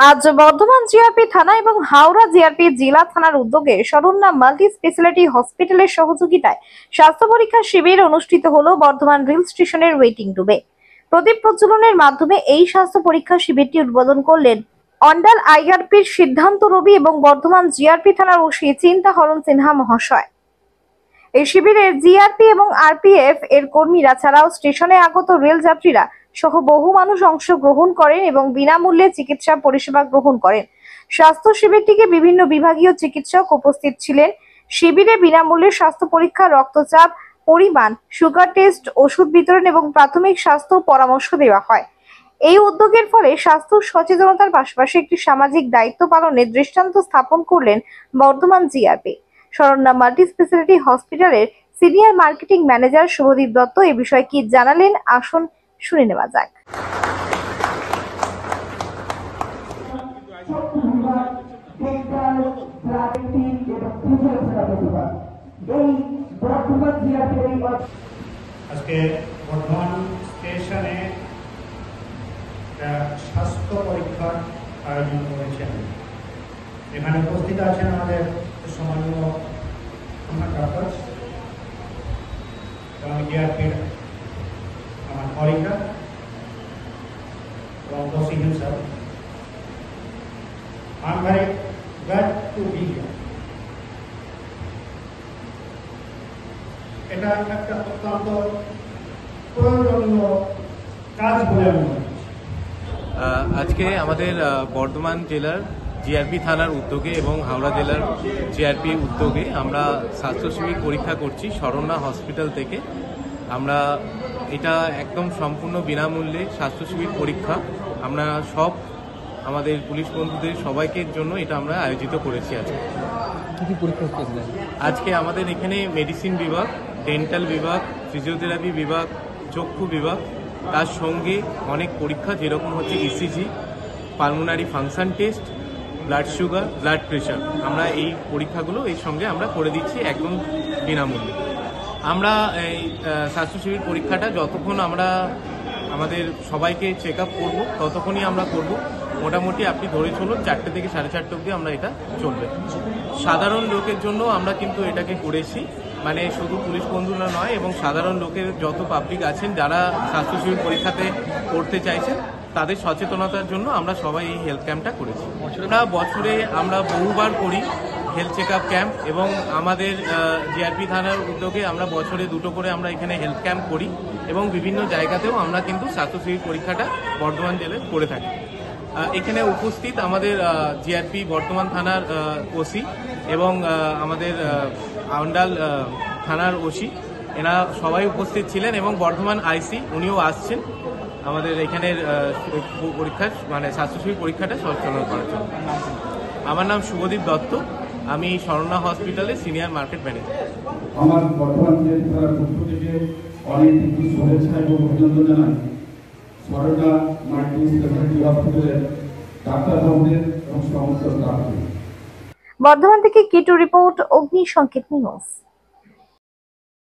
আজ বর্ধমান জিআরপি থানা এবং হাওড়া জিআরপি জেলা থানার উদ্যোগে শরণ্যা মাল্টি স্পেশালিটি হসপিটালের সহযোগিতায় স্বাস্থ্য পরীক্ষা শিবির অনুষ্ঠিত হলো বর্ধমান রেল স্টেশনের ওয়েটিং রুমে। প্রদীপ প্রজ্বলনের মাধ্যমে এই স্বাস্থ্য পরীক্ষা শিবিরটি উদ্বোধন করলেন অন্ডাল আইআরপির সিদ্ধান্ত রবি এবং বর্ধমান জিআরপি থানার ওসি চিন্তাহরণ সিনহা মহাশয়। এই শিবিরে জিআরপি এবং আরপিএফ এর কর্মীরা ছাড়াও স্টেশনে আগত রেল যাত্রীরা সহ বহু মানুষ অংশগ্রহণ করেন এবং বিনামূল্যে চিকিৎসা পরিষেবা গ্রহণ করেন। স্বাস্থ্য শিবিরটিকে বিভিন্ন বিভাগীয় চিকিৎসক উপস্থিত ছিলেন। শিবিরে বিনামূল্যে স্বাস্থ্য পরীক্ষা, রক্তচাপ পরিমাণ, সুগার টেস্ট, ওষুধ বিতরণ এবং প্রাথমিক স্বাস্থ্য পরামর্শ দেওয়া হয়। এই উদ্যোগের ফলে স্বাস্থ্য সচেতনতার পাশাপাশি একটি সামাজিক দায়িত্ব পালনের দৃষ্টান্ত স্থাপন করলেন Bardhaman GRP. Saranya multi speciality হসপিটালের senior marketing manager Subhadip Dutta এই বিষয়ে কি জানালেন, আসুন শুনে নেওয়া যাক। আজকে বর্ধমান স্টেশনে স্বাস্থ্য পরীক্ষার আয়োজন করেছেন। এখানে উপস্থিত আছেন আমাদের সম্মানীয় ডক্টর এবং জিআরপির আমার কলিগরা এবং OC himself. I am very glad to be here. এটা একটা অত্যন্ত প্রয়োজনীয় কাজ বলে আমি মনে করছি। আজকে আমাদের বর্ধমান জেলার জিআরপি থানার উদ্যোগে এবং হাওড়া জেলার জিআরপি উদ্যোগে আমরা স্বাস্থ্য শিবির পরীক্ষা করছি শরণ্যা হসপিটাল থেকে। আমরা এটা একদম সম্পূর্ণ বিনামূল্যে স্বাস্থ্য শিবির পরীক্ষা আমরা সব আমাদের পুলিশ বন্ধুদের সবাইকে জন্য এটা আমরা আয়োজিত করেছি। আজকে কি পরীক্ষা হচ্ছে? আজকে আমাদের এখানে মেডিসিন বিভাগ, ডেন্টাল বিভাগ, ফিজিওথেরাপি বিভাগ, চক্ষু বিভাগ, তার সঙ্গে অনেক পরীক্ষা যেরকম হচ্ছে ECG, pulmonary function test, blood sugar, blood pressure, আমরা এই পরীক্ষাগুলো এর সঙ্গে আমরা করে দিচ্ছি একদম বিনামূল্যে। আমরা এই স্বাস্থ্য শিবির পরীক্ষাটা যতক্ষণ আমরা আমাদের সবাইকে চেক আপ করবো ততক্ষণই আমরা করব। মোটামুটি আপনি ধরে চলুন 4টে থেকে 4:30 অবধি আমরা এটা চলবে। সাধারণ লোকের জন্য আমরা কিন্তু এটাকে করেছি, মানে শুধু পুলিশ বন্ধুরা নয় এবং সাধারণ লোকের যত পাবলিক আছেন যারা স্বাস্থ্য শিবির পরীক্ষাতে করতে চাইছেন তাদের সচেতনতার জন্য আমরা সবাই এই হেলথ ক্যাম্পটা করেছি। বছরে আমরা বহুবার করি হেলথ চেক আপ ক্যাম্প এবং আমাদের জিআরপি থানার উদ্যোগে আমরা বছরে 2টো করে আমরা এখানে হেলথ ক্যাম্প করি এবং বিভিন্ন জায়গাতেও আমরা কিন্তু স্বাস্থ্য শিবির পরীক্ষাটা বর্ধমান জেলায় করে থাকি। এখানে উপস্থিত আমাদের জিআরপি বর্ধমান থানার ওসি এবং আমাদের অন্ডাল থানার ওসি, এরা সবাই উপস্থিত ছিলেন এবং বর্ধমান আইসি উনিও আসছেন আমাদের এখানের পরীক্ষা মানে স্বাস্থ্যশিবির পরীক্ষাটা সঞ্চালন করার জন্য। আমার নাম শুভদীপ দত্ত, আমি শরণ্যা হসপিটালে সিনিয়র মার্কেট ম্যানেজার। আমার বর্তমান থানার পক্ষ থেকে অনেক কিছু শুভেচ্ছা এবং অভিনন্দন জানাই শরণ্যা মাল্টি স্পেশালিটি হসপিটালের ডাক্তার বাবুদের এবং সমস্ত স্টাফকে। বর্ধমান থেকে কিটু রিপোর্ট, অগ্নি সংকেত নিউজ।